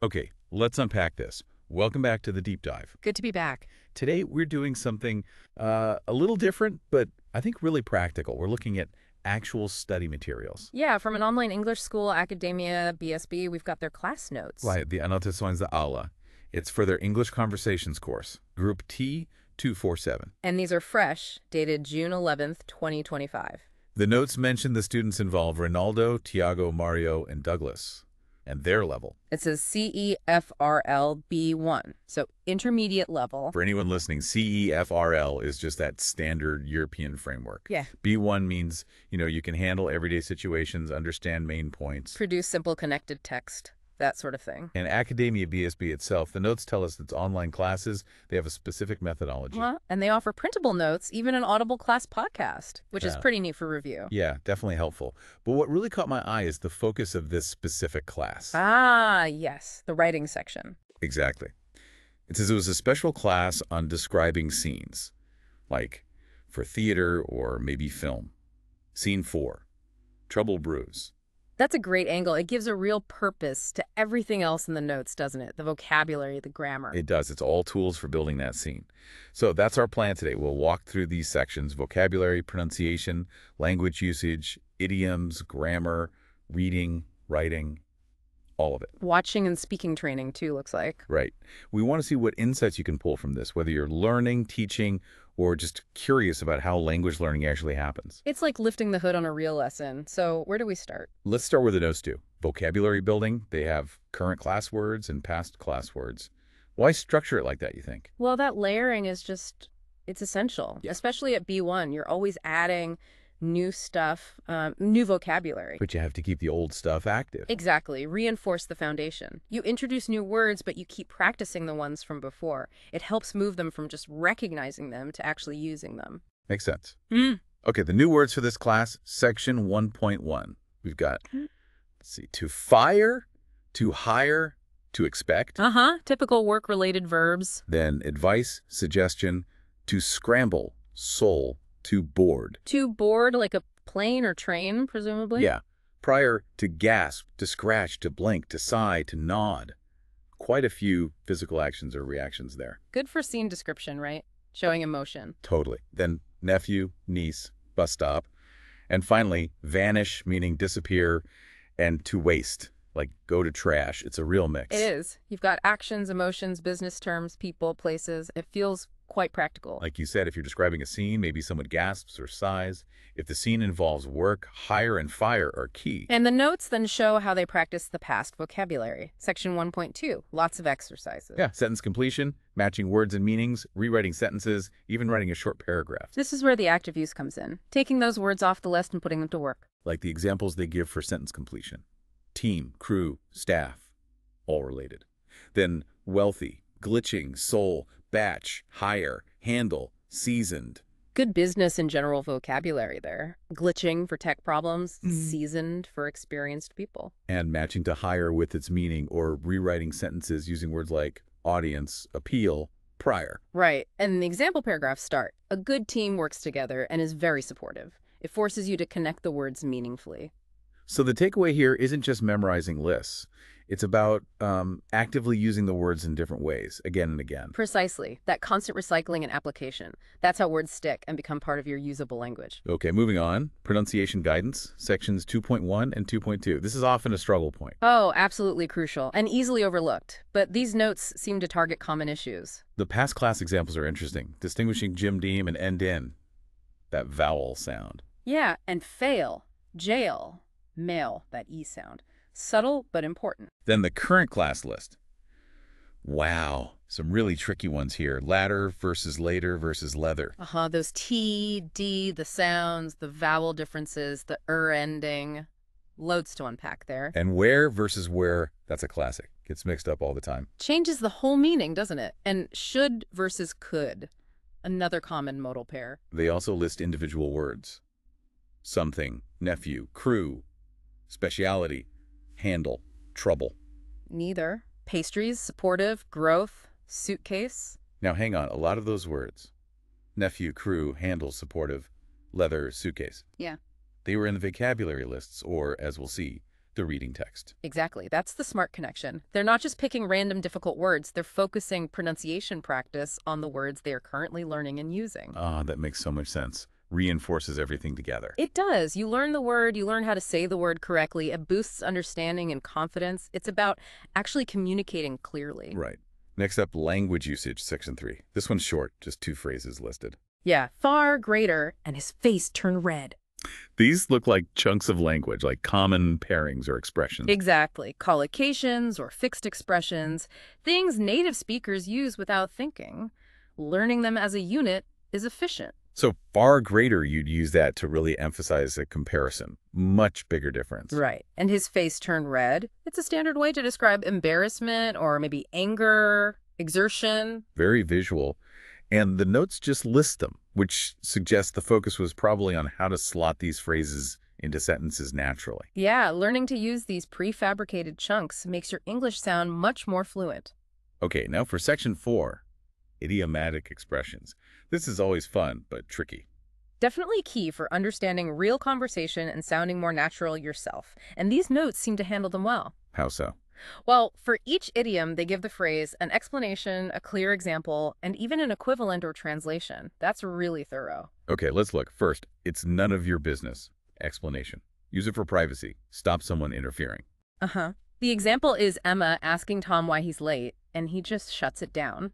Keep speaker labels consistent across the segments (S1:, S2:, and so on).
S1: Okay, let's unpack this. Welcome back to the deep dive.
S2: Good to be back.
S1: Today, we're doing something a little different, but I think really practical. We're looking at actual study materials.
S2: Yeah, from an online English school, Academia, BSB, we've got their class notes.
S1: Right, the Anotações da Aula. It's for their English Conversations course, Group T 247.
S2: And these are fresh, dated June 11th, 2025.
S1: The notes mention the students involve Ronaldo, Tiago, Mario, and Douglas, and their level.
S2: It says CEFRL B1, so intermediate level.
S1: For anyone listening, CEFRL is just that standard European framework.
S2: Yeah.
S1: B1 means, you can handle everyday situations, understand main points.
S2: Produce simple connected text, that sort of thing.
S1: And Academia BSB itself, the notes tell us it's online classes. They have a specific methodology.
S2: And they offer printable notes, even an Audible class podcast, which is
S1: Yeah.
S2: pretty neat for review.
S1: Yeah, definitely helpful. But what really caught my eye is the focus of this specific class.
S2: Ah, yes, the writing section.
S1: Exactly. It says it was a special class on describing scenes, like for theater or maybe film. Scene 4, Trouble Brews.
S2: That's a great angle. It gives a real purpose to everything else in the notes, doesn't it? The vocabulary, the grammar.
S1: It does. It's all tools for building that scene. So that's our plan today. We'll walk through these sections: vocabulary, pronunciation, language usage, idioms, grammar, reading, writing, all of it.
S2: Watching and speaking training, too, looks like.
S1: Right. We want to see what insights you can pull from this, whether you're learning, teaching, or just curious about how language learning actually happens.
S2: It's like lifting the hood on a real lesson. So where do we start?
S1: Let's start where the notes do. Vocabulary building. They have current class words and past class words. Why structure it like that, you think?
S2: Well, that layering is just, it's essential.
S1: Yeah.
S2: Especially at B1, you're always adding new stuff, new vocabulary.
S1: But you have to keep the old stuff active.
S2: Exactly. Reinforce the foundation. You introduce new words, but you keep practicing the ones from before. It helps move them from just recognizing them to actually using them.
S1: Makes sense.
S2: Mm.
S1: Okay, the new words for this class, section 1.1. We've got, let's see, to fire, to hire, to expect.
S2: Typical work-related verbs.
S1: Then advice, suggestion, to scramble, soul, to board.
S2: To board, like a plane or train, presumably?
S1: Yeah. Prior, to gasp, to scratch, to blink, to sigh, to nod. Quite a few physical actions or reactions there.
S2: Good for scene description, right? Showing emotion.
S1: Totally. Then nephew, niece, bus stop. And finally, vanish, meaning disappear, and to waste, like go to trash. It's a real mix.
S2: It is. You've got actions, emotions, business terms, people, places. It feels quite practical.
S1: Like you said, if you're describing a scene, maybe someone gasps or sighs. If the scene involves work, hire and fire are key.
S2: And the notes then show how they practice the past vocabulary. Section 1.2, lots of exercises.
S1: Yeah, sentence completion, matching words and meanings, rewriting sentences, even writing a short paragraph.
S2: This is where the active use comes in, taking those words off the list and putting them to work.
S1: Like the examples they give for sentence completion. Team, crew, staff, all related. Then wealthy, glitching, soul, batch, hire, handle, seasoned.
S2: Good business and general vocabulary there. Glitching for tech problems, seasoned for experienced people.
S1: And matching to hire with its meaning, or rewriting sentences using words like audience, appeal, prior.
S2: Right. And the example paragraphs start. A good team works together and is very supportive. It forces you to connect the words meaningfully.
S1: So the takeaway here isn't just memorizing lists. It's about actively using the words in different ways, again and again.
S2: Precisely. That constant recycling and application. That's how words stick and become part of your usable language.
S1: Okay, moving on. Pronunciation guidance, sections 2.1 and 2.2. This is often a struggle point.
S2: Oh, absolutely crucial and easily overlooked. But these notes seem to target common issues.
S1: The past class examples are interesting, distinguishing Jim Deem and end in, that vowel sound.
S2: Yeah, and fail, jail, mail, that E sound. Subtle but important.
S1: Then the current class list. Wow, some really tricky ones here. Ladder versus later versus leather.
S2: Those T, D, the sounds, the vowel differences, the ending. Loads to unpack there.
S1: And where versus where, that's a classic. Gets mixed up all the time.
S2: Changes the whole meaning, doesn't it? And should versus could. Another common modal pair.
S1: They also list individual words. Something, nephew, crew, speciality, handle, trouble.
S2: Neither. Pastries, supportive, growth, suitcase.
S1: Now hang on, a lot of those words. Nephew, crew, handle, supportive, leather, suitcase.
S2: Yeah.
S1: They were in the vocabulary lists, or, as we'll see, the reading text.
S2: Exactly. That's the smart connection. They're not just picking random difficult words, they're focusing pronunciation practice on the words they are currently learning and using.
S1: Ah, that makes so much sense. Reinforces everything together.
S2: It does. You learn the word, you learn how to say the word correctly. It boosts understanding and confidence. It's about actually communicating clearly.
S1: Right. Next up, language usage, section 3. This one's short, just 2 phrases listed.
S2: Yeah, far greater, and his face turned red.
S1: These look like chunks of language, like common pairings or expressions.
S2: Exactly. Collocations or fixed expressions, things native speakers use without thinking. Learning them as a unit is efficient.
S1: So far greater, you'd use that to really emphasize a comparison. Much bigger difference.
S2: Right. And his face turned red. It's a standard way to describe embarrassment or maybe anger, exertion.
S1: Very visual. And the notes just list them, which suggests the focus was probably on how to slot these phrases into sentences naturally.
S2: Yeah, learning to use these prefabricated chunks makes your English sound much more fluent.
S1: Okay, now for section 4, idiomatic expressions. This is always fun, but tricky.
S2: Definitely key for understanding real conversation and sounding more natural yourself. And these notes seem to handle them well.
S1: How so?
S2: Well, for each idiom, they give the phrase an explanation, a clear example, and even an equivalent or translation. That's really thorough.
S1: Okay, let's look. First, it's none of your business. Explanation. Use it for privacy. Stop someone interfering.
S2: Uh-huh. The example is Emma asking Tom why he's late, and he just shuts it down.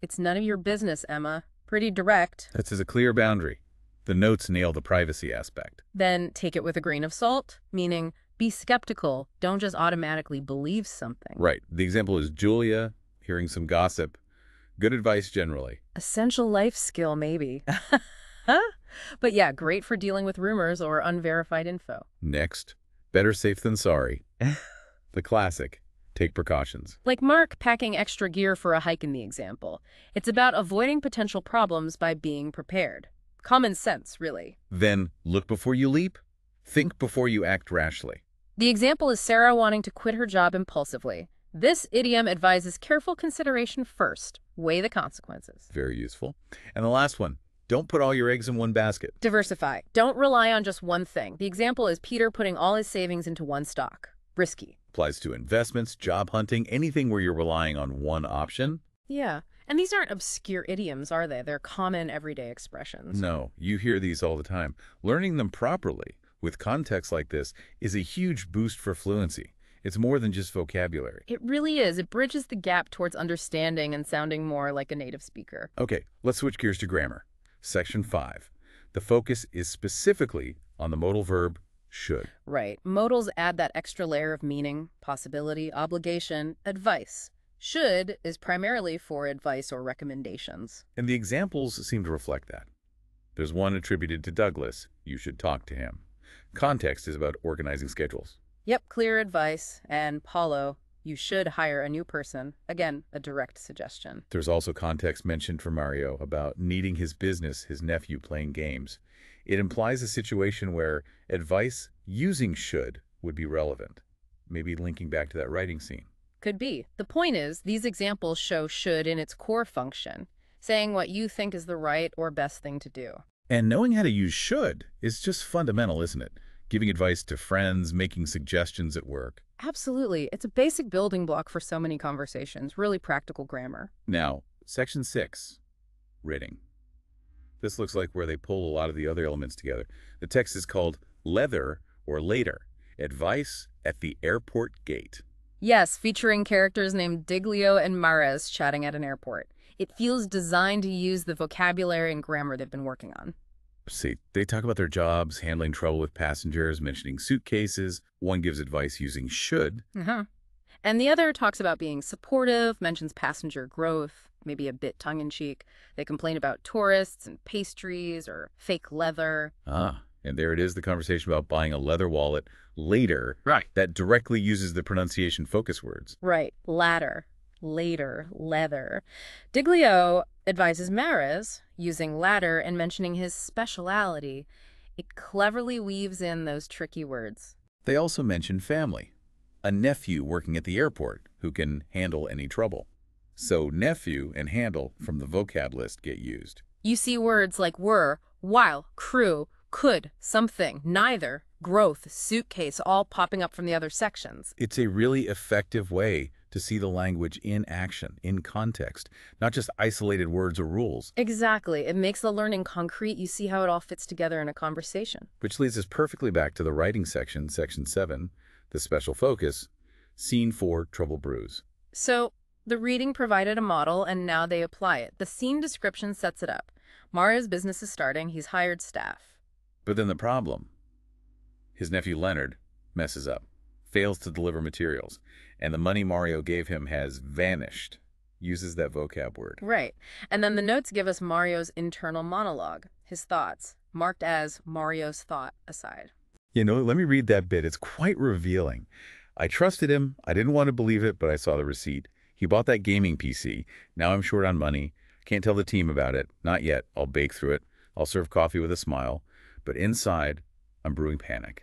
S2: It's none of your business, Emma. Pretty direct.
S1: That is a clear boundary. The notes nail the privacy aspect.
S2: Then take it with a grain of salt, meaning be skeptical. Don't just automatically believe something.
S1: Right. The example is Julia hearing some gossip. Good advice generally.
S2: Essential life skill, maybe. Huh? But yeah, great for dealing with rumors or unverified info.
S1: Next, better safe than sorry. The classic. Take precautions.
S2: Like Mark packing extra gear for a hike in the example. It's about avoiding potential problems by being prepared. Common sense, really.
S1: Then, look before you leap. Think before you act rashly.
S2: The example is Sarah wanting to quit her job impulsively. This idiom advises careful consideration first. Weigh the consequences.
S1: Very useful. And the last one. Don't put all your eggs in one basket.
S2: Diversify. Don't rely on just one thing. The example is Peter putting all his savings into one stock. Risky.
S1: Applies to investments, job hunting, anything where you're relying on one option.
S2: Yeah. And these aren't obscure idioms, are they? They're common everyday expressions.
S1: No, you hear these all the time. Learning them properly, with context like this, is a huge boost for fluency. It's more than just vocabulary.
S2: It really is. It bridges the gap towards understanding and sounding more like a native speaker.
S1: Okay, let's switch gears to grammar. Section 5. The focus is specifically on the modal verb should.
S2: Right. Modals add that extra layer of meaning, possibility, obligation, advice. Should is primarily for advice or recommendations.
S1: And the examples seem to reflect that. There's one attributed to Douglas, you should talk to him. Context is about organizing schedules.
S2: Yep, clear advice. And Paulo, you should hire a new person. Again, a direct suggestion.
S1: There's also context mentioned for Mario about needing his business, his nephew playing games. It implies a situation where advice using should would be relevant, maybe linking back to that writing scene.
S2: Could be. The point is, these examples show should in its core function, saying what you think is the right or best thing to do.
S1: And knowing how to use should is just fundamental, isn't it? Giving advice to friends, making suggestions at work.
S2: Absolutely. It's a basic building block for so many conversations, really practical grammar.
S1: Now, section 6, writing. This looks like where they pull a lot of the other elements together. The text is called Leather or Later, Advice at the Airport Gate.
S2: Yes, featuring characters named Diglio and Mares chatting at an airport. It feels designed to use the vocabulary and grammar they've been working on.
S1: See, they talk about their jobs, handling trouble with passengers, mentioning suitcases. One gives advice using should.
S2: And the other talks about being supportive, mentions passenger growth, maybe a bit tongue-in-cheek. They complain about tourists and pastries or fake leather.
S1: And there it is, the conversation about buying a leather wallet later.
S3: Right.
S1: That directly uses the pronunciation focus words.
S2: Right. Latter, later, leather. Diglio advises Mares using latter and mentioning his speciality. It cleverly weaves in those tricky words.
S1: They also mention family. A nephew working at the airport who can handle any trouble. So nephew and handle from the vocab list get used.
S2: You see words like were, while, crew, could, something, neither, growth, suitcase, all popping up from the other sections.
S1: It's a really effective way to see the language in action, in context, not just isolated words or rules.
S2: Exactly. It makes the learning concrete. You see how it all fits together in a conversation.
S1: Which leads us perfectly back to the writing section, section 7, the special focus, scene 4, Trouble Brews.
S2: So the reading provided a model, and now they apply it. The scene description sets it up. Mario's business is starting. He's hired staff.
S1: But then the problem, his nephew Leonard messes up, fails to deliver materials, and the money Mario gave him has vanished. Uses that vocab word.
S2: Right. And then the notes give us Mario's internal monologue, his thoughts, marked as Mario's thought aside.
S1: Let me read that bit. It's quite revealing. I trusted him. I didn't want to believe it, but I saw the receipt. He bought that gaming PC. Now I'm short on money. Can't tell the team about it. Not yet. I'll bake through it. I'll serve coffee with a smile. But inside, I'm brewing panic.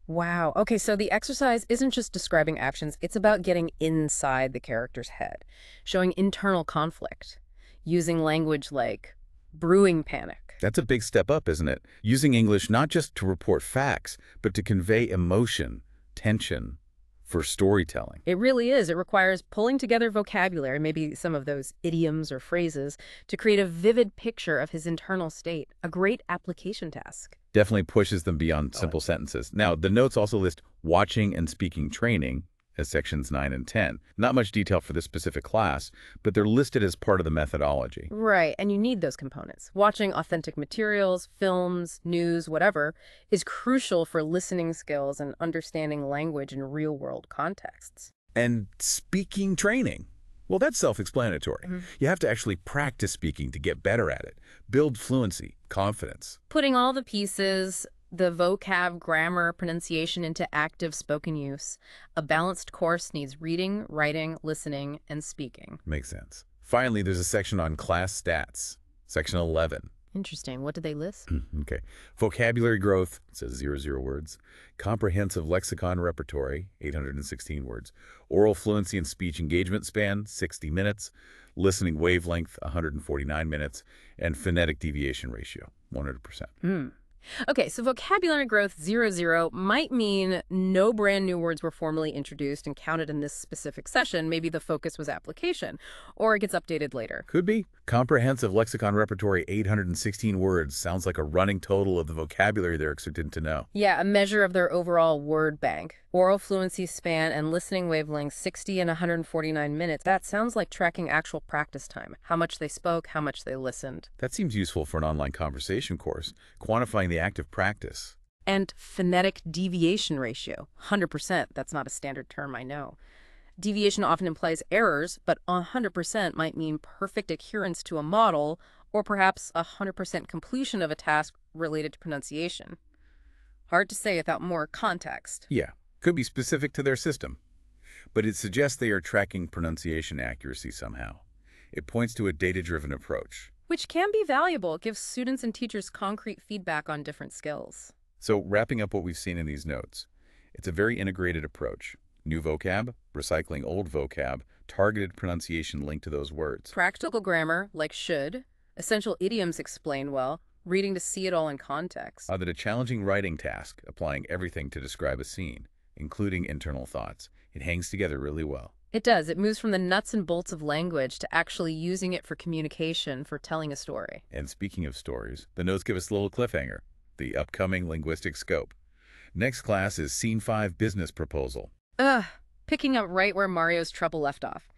S2: Wow. Okay, so the exercise isn't just describing actions, it's about getting inside the character's head, showing internal conflict, using language like brewing panic.
S1: That's a big step up, isn't it? Using English not just to report facts, but to convey emotion, tension, for storytelling.
S2: It really is. It requires pulling together vocabulary, maybe some of those idioms or phrases, to create a vivid picture of his internal state, a great application task.
S1: Definitely pushes them beyond simple sentences. Now, the notes also list watching and speaking training as sections 9 and 10. Not much detail for this specific class, but they're listed as part of the methodology.
S2: Right, and you need those components. Watching authentic materials, films, news, whatever, is crucial for listening skills and understanding language in real-world contexts.
S1: And speaking training. Well, that's self-explanatory. You have to actually practice speaking to get better at it. Build fluency, confidence.
S2: Putting all the pieces, the vocab, grammar, pronunciation into active spoken use. A balanced course needs reading, writing, listening, and speaking.
S1: Makes sense. Finally, there's a section on class stats, section 11.
S2: Interesting. What did they list?
S1: Okay. Vocabulary growth, it says 0 words. Comprehensive lexicon repertory, 816 words. Oral fluency and speech engagement span, 60 minutes. Listening wavelength, 149 minutes. And phonetic deviation ratio, 100%.
S2: Okay, so vocabulary growth 0 might mean no brand new words were formally introduced and counted in this specific session. Maybe the focus was application, or it gets updated later.
S1: Could be. Comprehensive lexicon repertory, 816 words. Sounds like a running total of the vocabulary they're expected to know.
S2: Yeah, a measure of their overall word bank. Oral fluency span and listening wavelength 60 and 149 minutes. That sounds like tracking actual practice time. How much they spoke, how much they listened.
S1: That seems useful for an online conversation course, quantifying the active practice.
S2: And phonetic deviation ratio, 100%. That's not a standard term, I know. Deviation often implies errors, but 100% might mean perfect adherence to a model, or perhaps 100% completion of a task related to pronunciation. Hard to say without more context.
S1: Yeah, could be specific to their system. But it suggests they are tracking pronunciation accuracy somehow. It points to a data-driven approach.
S2: Which can be valuable. It gives students and teachers concrete feedback on different skills.
S1: So wrapping up what we've seen in these notes, it's a very integrated approach. New vocab, recycling old vocab, targeted pronunciation linked to those words.
S2: Practical grammar, like should. Essential idioms explained well. Reading to see it all in context.
S1: Then a challenging writing task, applying everything to describe a scene, including internal thoughts. It hangs together really well.
S2: It does. It moves from the nuts and bolts of language to actually using it for communication, for telling a story.
S1: And speaking of stories, the notes give us a little cliffhanger, the upcoming linguistic scope. Next class is Scene 5 Business Proposal.
S2: Picking up right where Mario's trouble left off.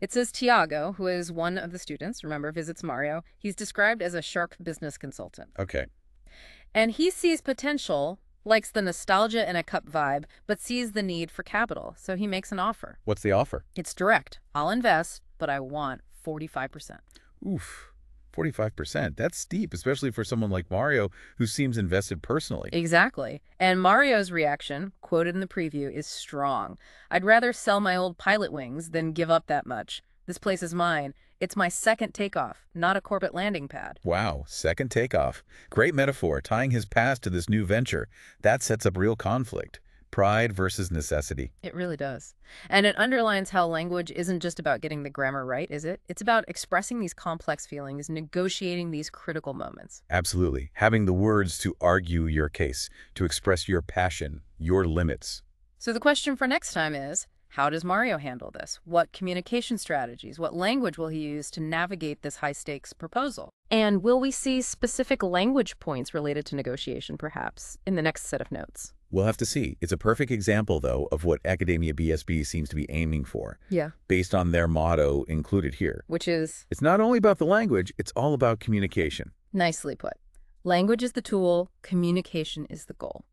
S2: It says Tiago, who is one of the students, remember, visits Mario. He's described as a sharp business consultant.
S1: Okay.
S2: And he sees potential, likes the nostalgia in a cup vibe, but sees the need for capital. So he makes an offer.
S1: What's the offer?
S2: It's direct. I'll invest, but I want 45%.
S1: Oof. 45%. That's steep, especially for someone like Mario, who seems invested personally.
S2: Exactly. And Mario's reaction, quoted in the preview, is strong. I'd rather sell my old pilot wings than give up that much. This place is mine. It's my second takeoff, not a corporate landing pad.
S1: Wow, second takeoff. Great metaphor, tying his past to this new venture. That sets up real conflict. Pride versus necessity.
S2: It really does. And it underlines how language isn't just about getting the grammar right, is it? It's about expressing these complex feelings, negotiating these critical moments.
S1: Absolutely. Having the words to argue your case, to express your passion, your limits.
S2: So the question for next time is, how does Mario handle this? What communication strategies, what language will he use to navigate this high-stakes proposal? And will we see specific language points related to negotiation, perhaps, in the next set of notes?
S1: We'll have to see. It's a perfect example, though, of what Academia BSB seems to be aiming for,
S2: Yeah.
S1: based on their motto included here.
S2: Which is
S1: It's not only about the language, it's all about communication.
S2: nicely put. Language is the tool, communication is the goal.